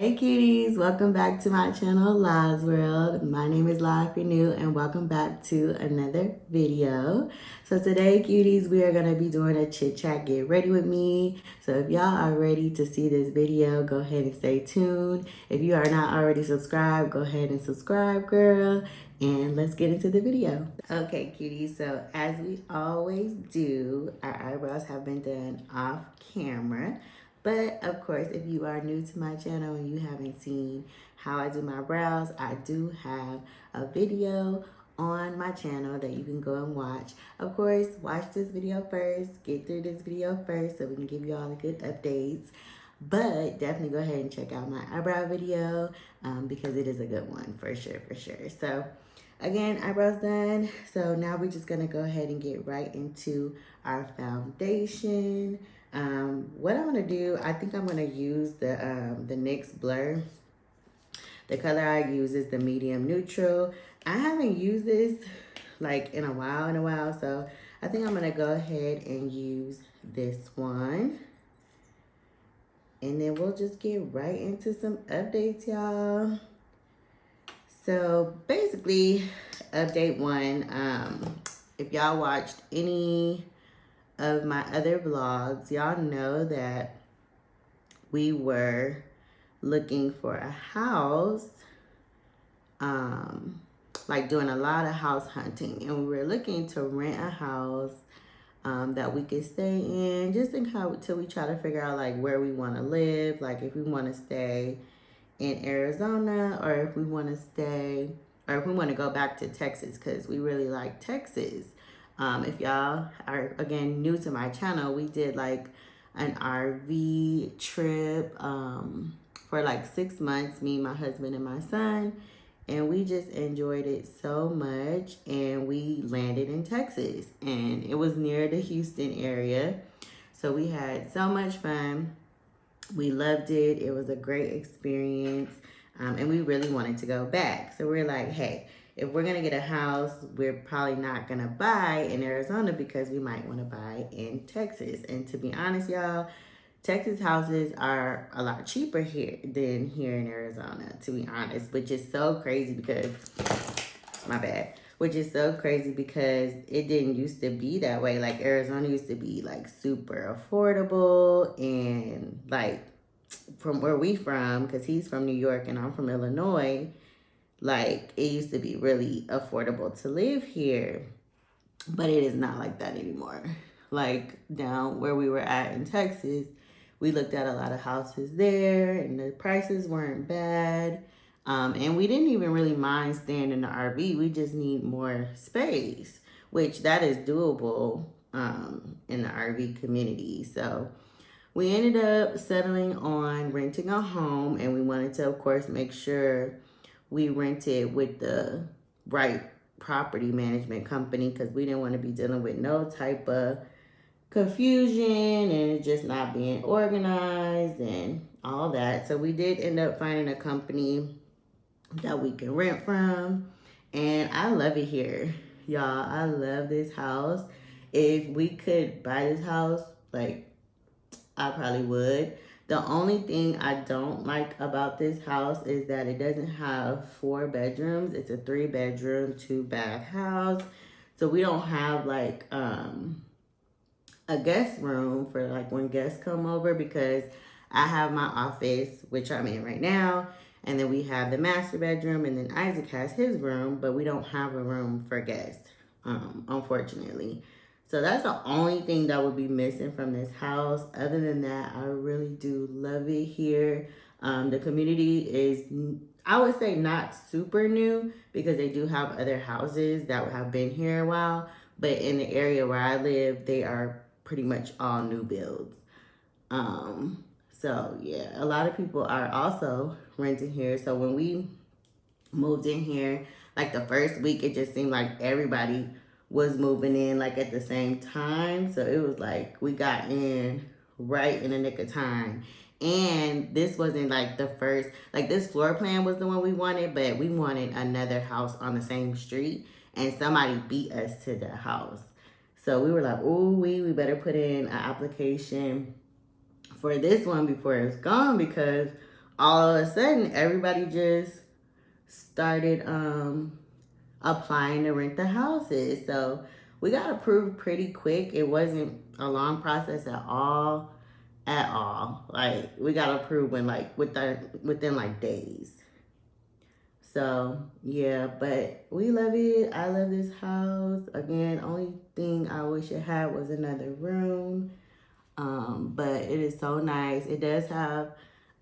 Hey cuties, welcome back to my channel, Lives World. My name is Live Renew and welcome back to another video. So today cuties, we are going to be doing a chit chat, get ready with me. So if y'all are ready to see this video, go ahead and stay tuned. If you are not already subscribed, go ahead and subscribe, girl. And let's get into the video. Okay cuties, so as we always do, our eyebrows have been done off camera. But of course, if you are new to my channel and you haven't seen how I do my brows, I do have a video on my channel that you can go and watch. Of course, watch this video first, get through this video first so we can give you all the good updates. But definitely go ahead and check out my eyebrow video because it is a good one for sure, for sure. So again, eyebrows done. So now we're just gonna go ahead and get right into our foundation. What I'm gonna do, I think I'm gonna use the NYX Blur. The color I use is the medium neutral. I haven't used this like in a while, so I think I'm gonna go ahead and use this one. And then we'll just get right into some updates, y'all. So basically, update one, if y'all watched any of my other vlogs, y'all know that we were looking for a house, like doing a lot of house hunting, and we were looking to rent a house that we could stay in, just until we try to figure out like where we want to live, like if we want to stay in Arizona or if we want to stay, or if we want to go back to Texas, because we really like Texas. If y'all are, again, new to my channel, we did like an RV trip for like 6 months, me, my husband, and my son. And we just enjoyed it so much. And we landed in Texas. And it was near the Houston area. So we had so much fun. We loved it. It was a great experience. And we really wanted to go back. So we're like, hey, if we're going to get a house, we're probably not going to buy in Arizona because we might want to buy in Texas. And to be honest, y'all, Texas houses are a lot cheaper here than here in Arizona, to be honest, which is so crazy because, my bad, which is so crazy because it didn't used to be that way. Like Arizona used to be like super affordable, and like from where we from, because he's from New York and I'm from Illinois, like it used to be really affordable to live here, but it is not like that anymore. Like down where we were at in Texas, we looked at a lot of houses there and the prices weren't bad. And we didn't even really mind staying in the RV. We just need more space, which that is doable in the RV community. So we ended up settling on renting a home, and we wanted to, of course, make sure we rented with the right property management company because we didn't want to be dealing with no type of confusion and it just not being organized and all that. So we did end up finding a company that we can rent from, and I love it here, y'all. I love this house. If we could buy this house, like, I probably would. The only thing I don't like about this house is that it doesn't have 4 bedrooms. It's a 3-bedroom, 2-bath house. So we don't have like a guest room for like when guests come over, because I have my office, which I'm in right now, and then we have the master bedroom, and then Isaac has his room, but we don't have a room for guests, unfortunately. So that's the only thing that would be missing from this house. Other than that, I really do love it here. The community is, I would say, not super new because they do have other houses that have been here a while. But in the area where I live, they are pretty much all new builds. So yeah, a lot of people are also renting here. So when we moved in here, like the first week, it just seemed like everybody was moving in like at the same time. So it was like we got in right in the nick of time. And this wasn't like the first, like this floor plan was the one we wanted, but we wanted another house on the same street, and somebody beat us to the house. So we were like, ooh, we better put in an application for this one before it's gone, because all of a sudden, everybody just started applying to rent the houses. So we got approved pretty quick. It wasn't a long process at all. At all. Like we got approved within like days. So yeah, but we love it. I love this house. Again, only thing I wish it had was another room. But it is so nice. It does have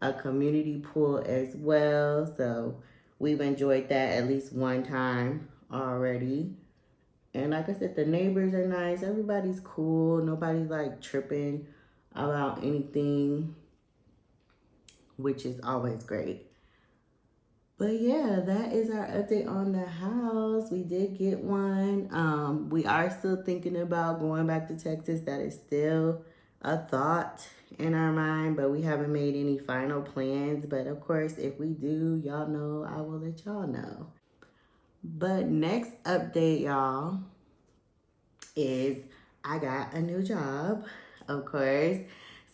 a community pool as well. So we've enjoyed that at least one time already. And like I said, the neighbors are nice. Everybody's cool. Nobody's like tripping about anything, which is always great. But yeah, that is our update on the house. We did get one. We are still thinking about going back to Texas. That is still a thought in our mind, but we haven't made any final plans. But of course, if we do, y'all know, I will let y'all know. But next update, y'all, is I got a new job, of course.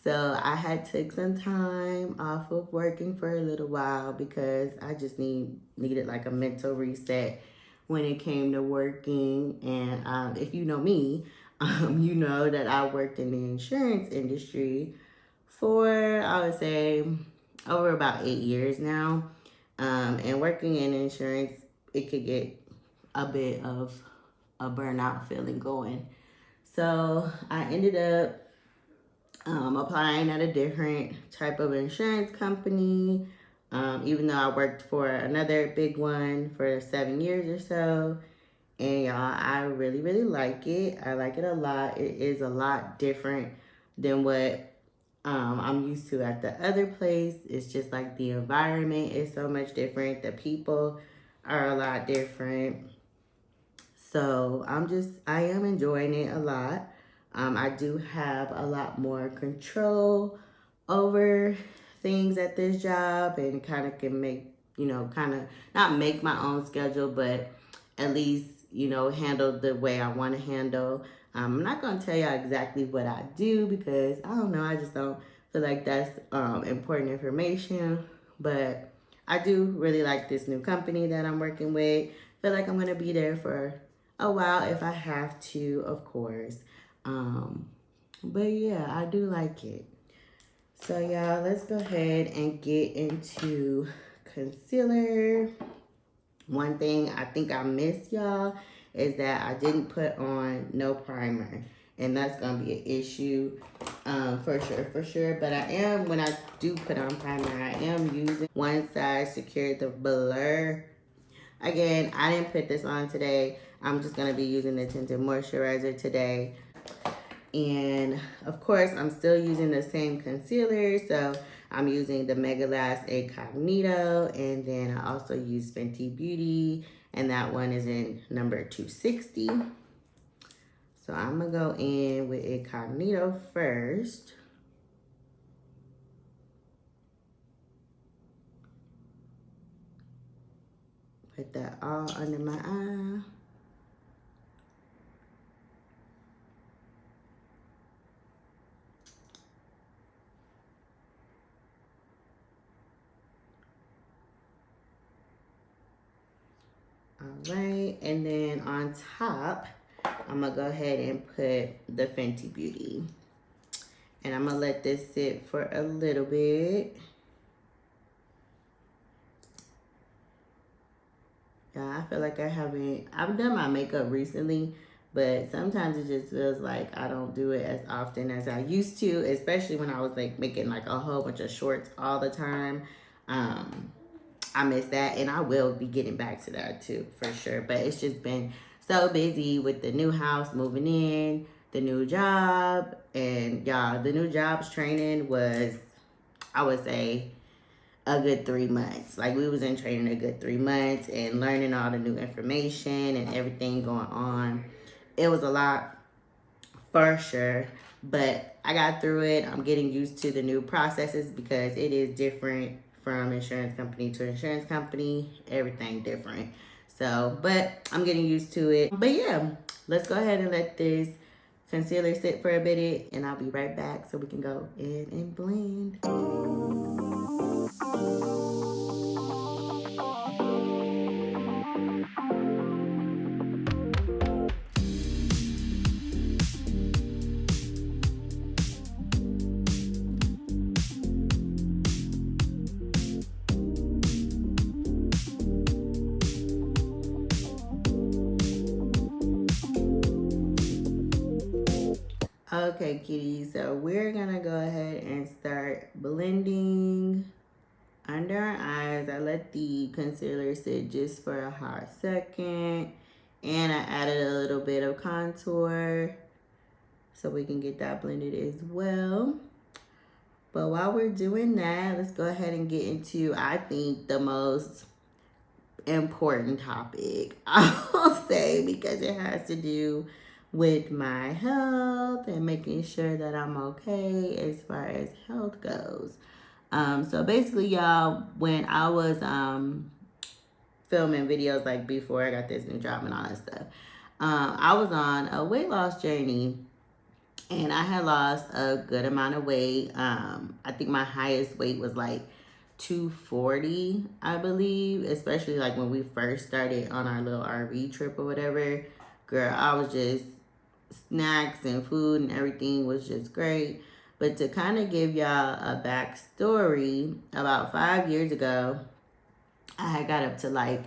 So I had took some time off of working for a little while because I just needed like a mental reset when it came to working. And if you know me, you know that I worked in the insurance industry for, I would say, over about 8 years now. And working in insurance, it could get a bit of a burnout feeling going. So I ended up applying at a different type of insurance company, even though I worked for another big one for 7 years or so. And y'all, I really, really like it. I like it a lot. It is a lot different than what I'm used to at the other place. It's just like the environment is so much different. The people are a lot different. So I am enjoying it a lot. I do have a lot more control over things at this job and kind of can make, kind of not make my own schedule, but at least, handle the way I want to handle. I'm not going to tell y'all exactly what I do because I don't know. I just don't feel like that's important information. But I do really like this new company that I'm working with. Feel like I'm going to be there for a while if I have to, of course. But yeah, I do like it. So y'all, let's go ahead and get into concealer. One thing I think I missed, y'all, is that I didn't put on no primer. And that's going to be an issue for sure. But when I do put on primer, I am using One Size Secure the Blur. Again, I didn't put this on today. I'm just going to be using the tinted moisturizer today. And of course, I'm still using the same concealer. So I'm using the Mega Last Incognito. And then I also use Fenty Beauty. And that one is in number 260. So I'm going to go in with Incognito first. Put that all under my eye. All right, and then on top, I'm gonna go ahead and put the Fenty Beauty. And I'm gonna let this sit for a little bit. Yeah, I feel like I've done my makeup recently, but sometimes it just feels like I don't do it as often as I used to, especially when I was like making like a whole bunch of shorts all the time. I miss that, and I will be getting back to that too, for sure. But it's just been so busy with the new house, moving in, the new job, and y'all, the new job's training was, I would say, a good 3 months. Like we was in training a good 3 months and learning all the new information and everything going on. It was a lot for sure, but I got through it. I'm getting used to the new processes because it is different from insurance company to insurance company, everything different. So, but I'm getting used to it. But yeah, let's go ahead and let this concealer sit for a bit and I'll be right back so we can go in and blend. Okay, kitty, so we're gonna go ahead and start blending under our eyes. I let the concealer sit just for a hot second, and I added a little bit of contour so we can get that blended as well. But while we're doing that, let's go ahead and get into, I think, the most important topic, I'll say, because it has to do with my health and making sure that I'm okay as far as health goes. So basically, y'all, when I was filming videos like before I got this new job and all that stuff, I was on a weight loss journey, and I had lost a good amount of weight. I think my highest weight was like 240, I believe, especially like when we first started on our little RV trip or whatever. Girl, I was just, snacks and food and everything was just great. But to kind of give y'all a backstory, about 5 years ago, I had got up to like,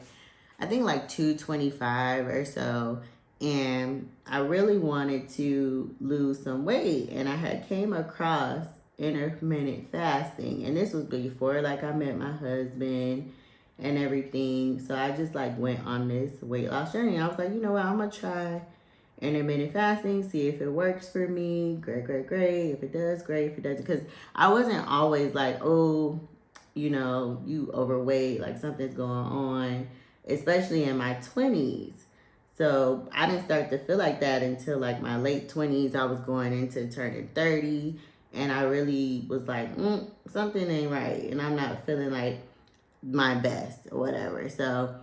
I think like 225 or so. And I really wanted to lose some weight. And I had came across intermittent fasting. And this was before like I met my husband and everything. So I just like went on this weight loss journey. I was like, you know what, I'm going to try intermittent fasting, see if it works for me. Great, great, great. If it does, great. If it doesn't, because I wasn't always like, oh, you know, you overweight, like something's going on, especially in my 20s. So I didn't start to feel like that until like my late 20s. I was going into turning 30, and I really was like, something ain't right, and I'm not feeling like my best or whatever. So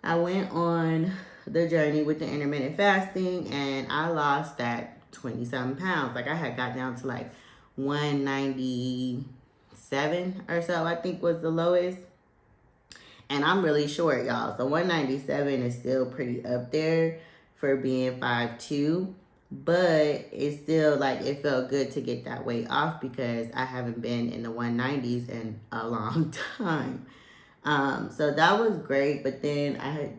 I went on the journey with the intermittent fasting, and I lost that 20 something pounds. Like I had got down to like 197 or so, I think was the lowest. And I'm really short, y'all. So 197 is still pretty up there for being 5'2". But it's still like, it felt good to get that weight off because I haven't been in the 190s in a long time. So that was great. But then I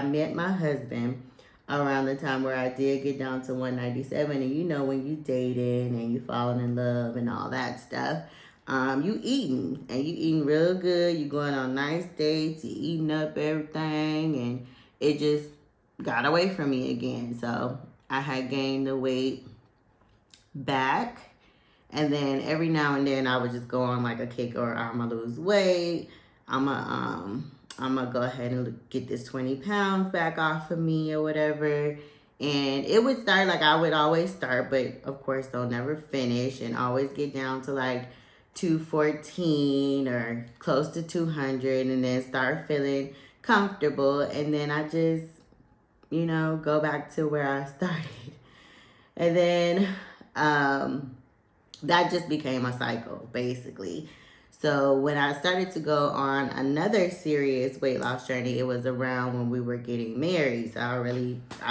met my husband around the time where I did get down to 197. And you know, when you dating and you falling in love and all that stuff, you eating real good. You going on nice dates, you eating up everything, and it just got away from me again. So I had gained the weight back. And then every now and then I would just go on like a kick, or I'm gonna lose weight. I'm gonna go ahead and get this 20 pounds back off of me or whatever. And it would start like I would always start, but of course they'll never finish, and always get down to like 214 or close to 200, and then start feeling comfortable. And then I just, you know, go back to where I started. And then that just became a cycle, basically. So when I started to go on another serious weight loss journey, it was around when we were getting married. So I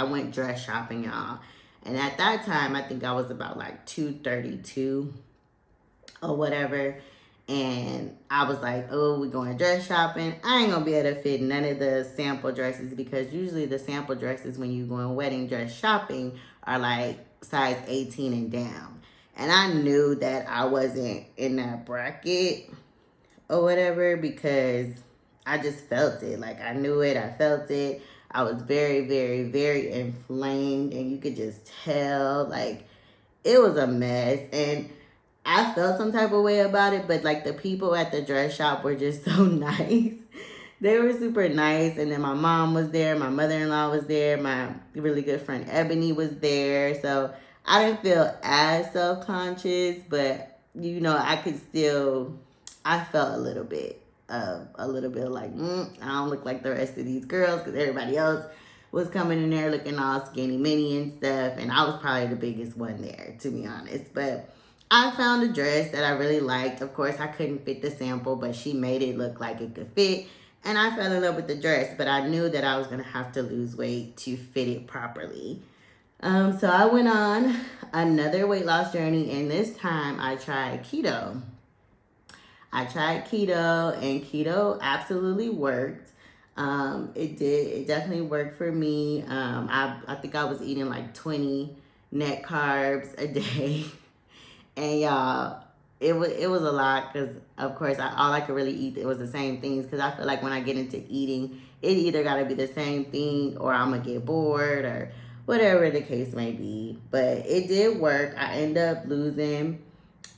went dress shopping, y'all. And at that time, I think I was about like 232 or whatever. And I was like, oh, we're going dress shopping. I ain't gonna be able to fit none of the sample dresses, because usually the sample dresses when you go wedding dress shopping are like size 18 and down. And I knew that I wasn't in that bracket or whatever, because I just felt it. Like I knew it, I felt it. I was very, very, very inflamed, and you could just tell, like, it was a mess. And I felt some type of way about it, but like the people at the dress shop were just so nice. They were super nice. And then my mom was there, my mother-in-law was there, my really good friend Ebony was there. So I didn't feel as self-conscious, but you know, I felt a little bit like, I don't look like the rest of these girls, because everybody else was coming in there looking all skinny mini and stuff. And I was probably the biggest one there, to be honest. But I found a dress that I really liked. Of course, I couldn't fit the sample, but she made it look like it could fit. And I fell in love with the dress, but I knew that I was going to have to lose weight to fit it properly. So I went on another weight loss journey, and this time I tried keto. And keto absolutely worked. It definitely worked for me. I think I was eating like 20 net carbs a day. And y'all, it was a lot because, of course, all I could really eat, it was the same things, because I feel like when I get into eating, it either got to be the same thing or I'm going to get bored or whatever the case may be. But it did work. I ended up losing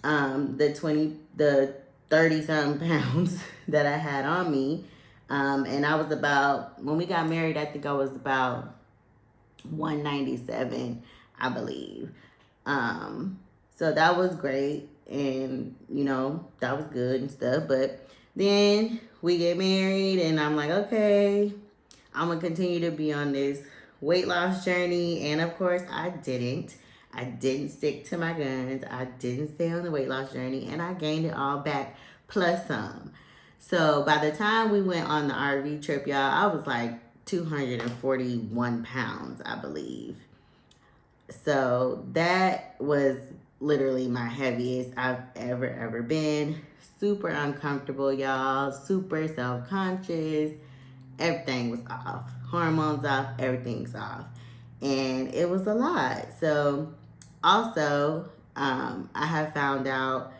the 30 something pounds that I had on me. And I was about, when we got married, I think I was about 197, I believe. So that was great, and that was good and stuff. But then we get married, and I'm like, okay, I'm gonna continue to be on this weight loss journey. And of course, I didn't stick to my guns. I didn't stay on the weight loss journey, and I gained it all back plus some. So by the time we went on the RV trip, y'all, I was like 241 pounds, I believe. So that was literally my heaviest I've ever been. Super uncomfortable, y'all. Super self-conscious. Everything was off. Hormones off. Everything's off. And it was a lot. So also, I have found out,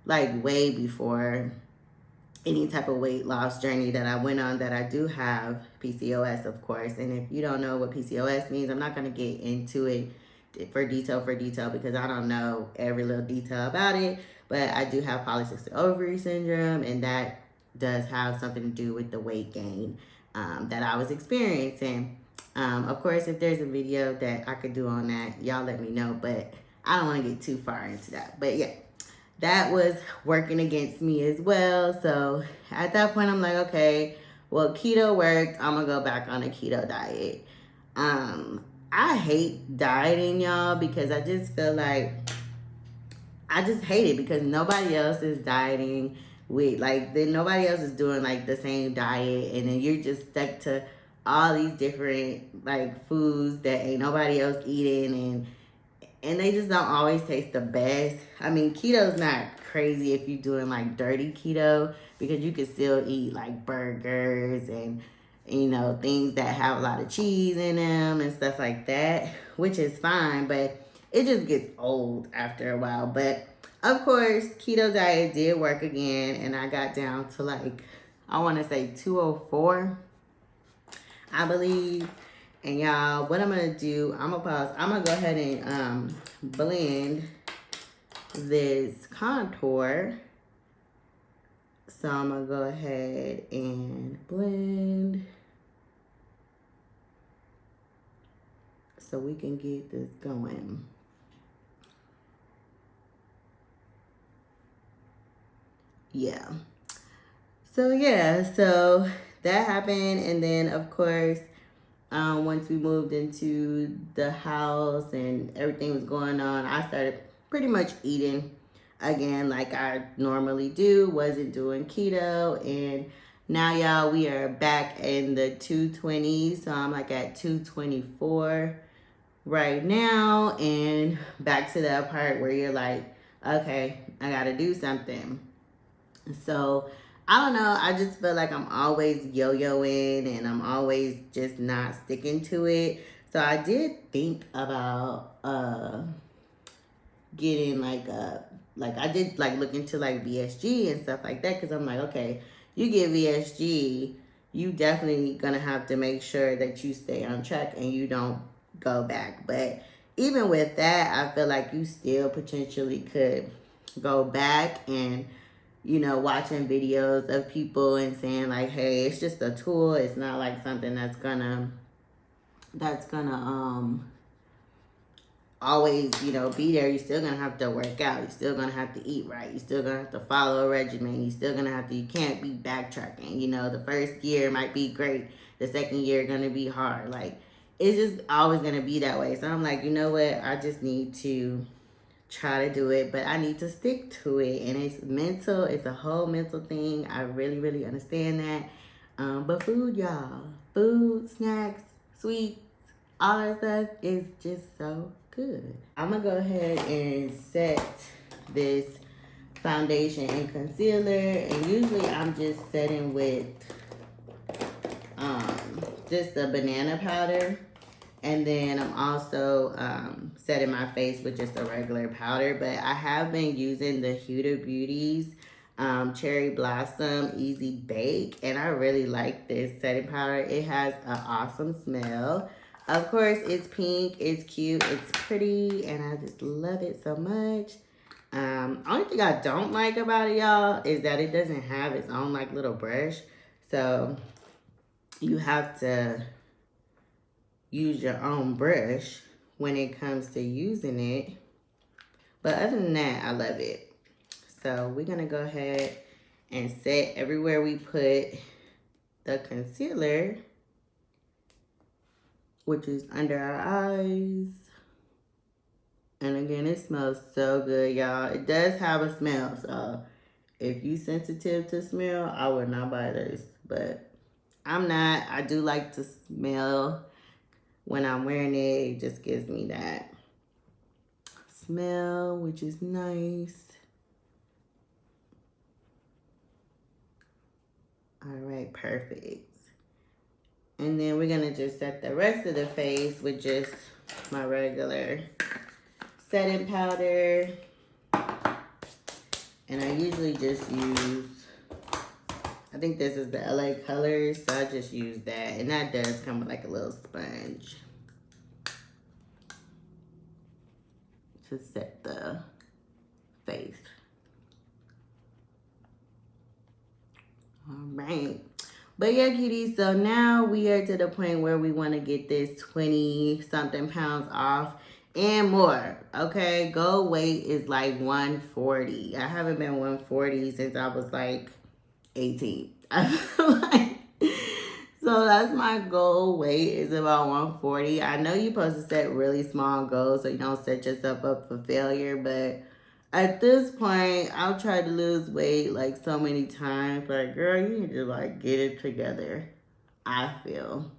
like, way before any type of weight loss journey that I went on, that I do have PCOS, of course. And if you don't know what PCOS means, I'm not going to get into it for detail because I don't know every little detail about it. But I do have polycystic ovary syndrome, and that does have something to do with the weight gain that I was experiencing. Of course, if there's a video that I could do on that, y'all let me know. But I don't want to get too far into that. But yeah, that was working against me as well. So at that point, I'm like, okay, well, keto worked. I'm going to go back on a keto diet. I hate dieting, y'all, because I just feel like I just hate it because nobody else is dieting with, like, nobody else is doing, like, the same diet, and then you're just stuck to all these different, like, foods that ain't nobody else eating, and they just don't always taste the best. I mean, keto's not crazy if you're doing, like, dirty keto, because you can still eat, like, burgers and things that have a lot of cheese in them and stuff like that, which is fine, but it just gets old after a while. But of course, keto diet did work again, and I got down to, like, I want to say 204, I believe. And y'all, what I'm gonna do, I'm gonna go ahead and blend this contour. So I'm gonna go ahead and blend so we can get this going. Yeah. So that happened, and then of course, once we moved into the house and everything was going on, I started pretty much eating again like I normally do. Wasn't doing keto, and now y'all, we are back in the 220s. So I'm like at 224 right now, and back to that part where you're like, okay, I gotta do something. So I don't know, I just feel like I'm always yo-yoing, and I'm always just not sticking to it. So I did think about getting like I did like look into like VSG and stuff like that, because I'm like, okay, you get VSG, you definitely gonna have to make sure that you stay on track and you don't go back. But even with that, I feel like you still potentially could go back, and watching videos of people and saying like, hey, it's just a tool. It's not like something that's gonna always, be there. You're still gonna have to work out. You're still gonna have to eat right. You're still gonna have to follow a regimen. You're still gonna have to, you can't be backtracking. The first year might be great. The second year gonna be hard. Like, it's just always gonna be that way. So I'm like, you know what? I just need to try to do it, but I need to stick to it. And it's mental. It's a whole mental thing. I really, really understand that. But food, y'all. Food, snacks, sweets, all that stuff is just so good. I'm going to go ahead and set this foundation and concealer. And usually I'm just setting with just a banana powder. And then I'm also setting my face with just a regular powder. But I have been using the Huda Beauty's Cherry Blossom Easy Bake. And I really like this setting powder. It has an awesome smell. Of course, it's pink, it's cute, it's pretty, and I just love it so much. Only thing I don't like about it, y'all, is that it doesn't have its own like little brush. So you have to use your own brush when it comes to using it. But other than that, I love it. So we're gonna go ahead and set everywhere we put the concealer, which is under our eyes. And again, it smells so good, y'all. It does have a smell, so if you sensitive to smell, I would not buy this. But I'm not. I do like to smell when I'm wearing it. It just gives me that smell, which is nice. All right, perfect. And then we're gonna just set the rest of the face with just my regular setting powder. And I usually just use, I think this is the LA Colors, so I just use that. And that does come with like a little sponge to set the face. All right. But yeah, cuties, so now we are to the point where we want to get this 20-something pounds off and more. Okay, goal weight is like 140. I haven't been 140 since I was like 18. I feel like, so that's my goal weight, is about 140. I know you're supposed to set really small goals so you don't set yourself up for failure, but at this point, I've tried to lose weight like so many times. Like, girl, you need to like get it together, I feel.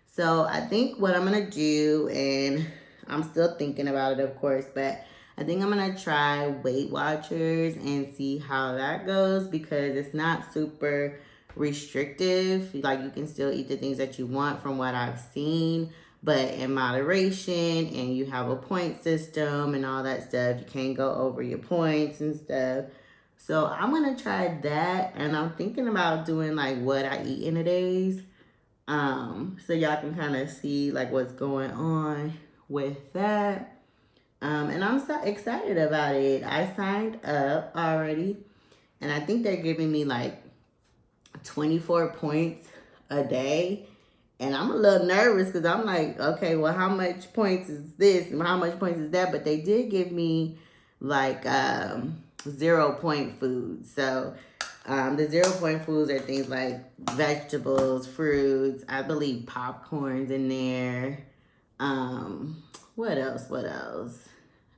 So I think what I'm going to do, and I'm still thinking about it, of course, but I think I'm going to try Weight Watchers and see how that goes, because it's not super restrictive. Like, you can still eat the things that you want from what I've seen, but in moderation, and you have a point system and all that stuff. You can't go over your points and stuff. So I'm going to try that, and I'm thinking about doing like what I eat in a days. So y'all can kind of see like what's going on with that. And I'm so excited about it. I signed up already, and I think they're giving me like 24 points a day. And I'm a little nervous because I'm like, okay, well, how much points is this and how much points is that? But they did give me like 0-point foods. So the 0-point foods are things like vegetables, fruits, I believe popcorn's in there. What else?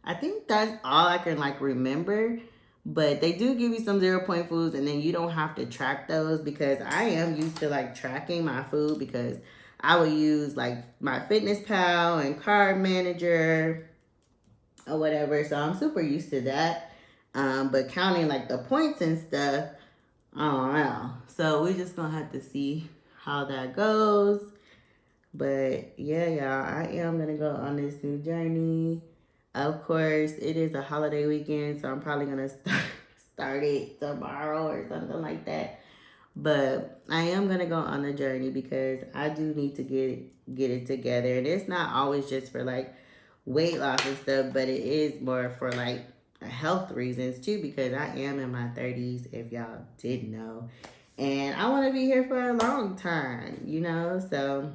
I think that's all I can like remember. But they do give you some 0-point foods, and then you don't have to track those, because I am used to like tracking my food, because I would use like my Fitness Pal and Card Manager or whatever. So I'm super used to that. But counting like the points and stuff, I don't know. So we're just gonna have to see how that goes. But yeah, y'all, I am gonna go on this new journey. Of course, it is a holiday weekend, so I'm probably gonna start it tomorrow or something like that. But I am gonna go on the journey because I do need to get it together. And it's not always just for like weight loss and stuff, but it is more for like health reasons too, because I am in my 30s, if y'all didn't know. And I want to be here for a long time, you know? So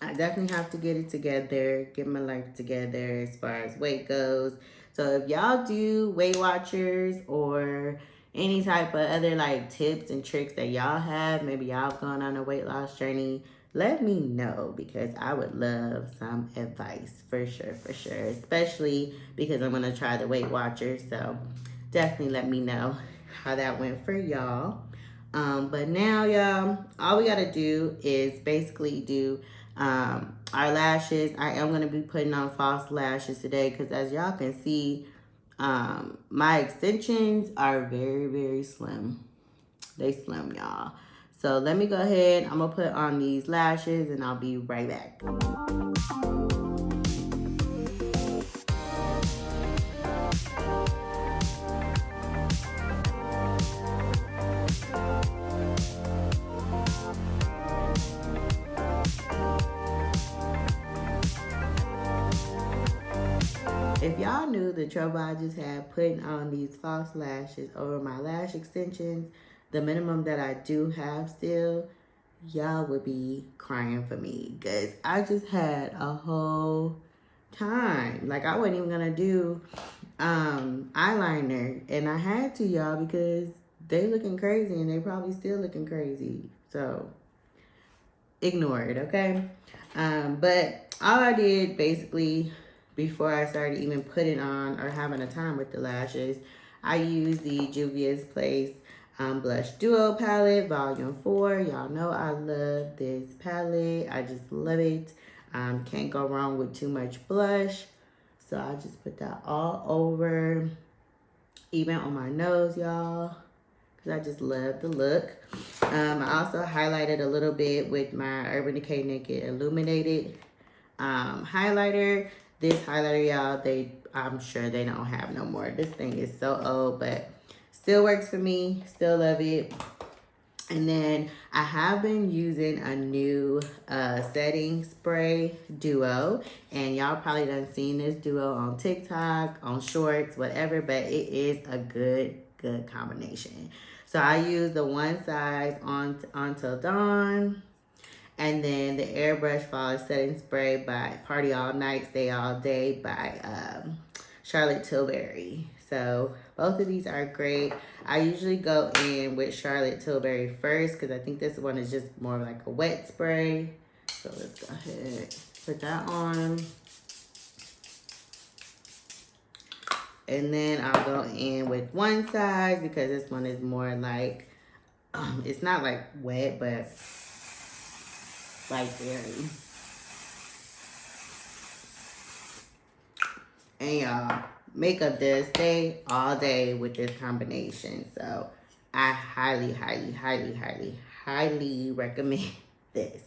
I definitely have to get it together, get my life together as far as weight goes. So if y'all do Weight Watchers or any type of other like tips and tricks that y'all have, maybe y'all gone on a weight loss journey, let me know, because I would love some advice for sure, especially because I'm going to try the Weight Watchers. So definitely let me know how that went for y'all. But now, y'all, all we got to do is basically do our lashes. I am going to be putting on false lashes today, because as y'all can see, my extensions are very, very slim. They slim, y'all. So let me go ahead. I'm going to put on these lashes and I'll be right back. If y'all knew the trouble I just had putting on these false lashes over my lash extensions, the minimum that I do have still, y'all would be crying for me because I just had a whole time. Like, I wasn't even gonna do eyeliner, and I had to, y'all, because they looking crazy and they probably still looking crazy. So ignore it, okay? But all I did basically before I started even putting on or having a time with the lashes, I used the Juvia's Place Blush Duo Palette, Volume 4. Y'all know I love this palette. I just love it. Can't go wrong with too much blush. So I just put that all over, even on my nose, y'all, because I just love the look. I also highlighted a little bit with my Urban Decay Naked Illuminated highlighter. This highlighter, y'all, I'm sure they don't have no more. This thing is so old, but still works for me. Still love it. And then I have been using a new setting spray duo. And y'all probably done seen this duo on TikTok, on Shorts, whatever. But it is a good combination. So I use the one size on Until Dawn. And then the Airbrush Flawless Setting Spray by Party All Night, Stay All Day by Charlotte Tilbury. So both of these are great. I usually go in with Charlotte Tilbury first because I think this one is just more like a wet spray. So let's go ahead, put that on. And then I'll go in with one side because this one is more like, it's not like wet, but like very. And y'all, makeup does stay all day with this combination. So I highly, highly, highly, highly, highly recommend this.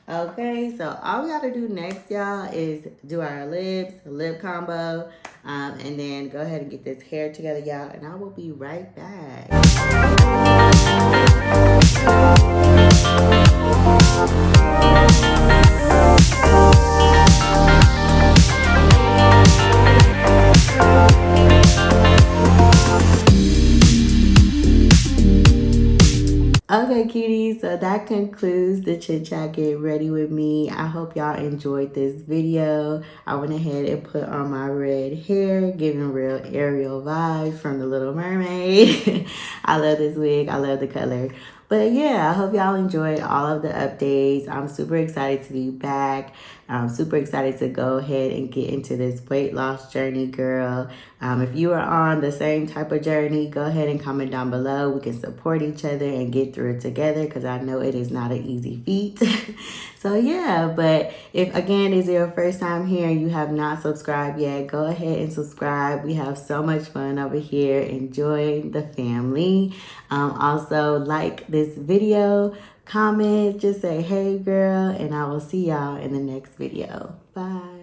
Okay, so all we gotta do next, y'all, is do our lips, lip combo, and then go ahead and get this hair together, y'all, and I will be right back. Okay, cuties, so that concludes the chit chat. Get ready with me. I hope y'all enjoyed this video. I went ahead and put on my red hair, giving real Ariel vibes from The Little Mermaid. I love this wig. I love the color. But yeah, I hope y'all enjoyed all of the updates. I'm super excited to be back. I'm super excited to go ahead and get into this weight loss journey, girl. If you are on the same type of journey, go ahead and comment down below. We can support each other and get through it together because I know it is not an easy feat. So yeah, but if again is your first time here and you have not subscribed yet, go ahead and subscribe. We have so much fun over here. Enjoy the family. Also like this video, comment, just say hey girl, and I will see y'all in the next video. Bye.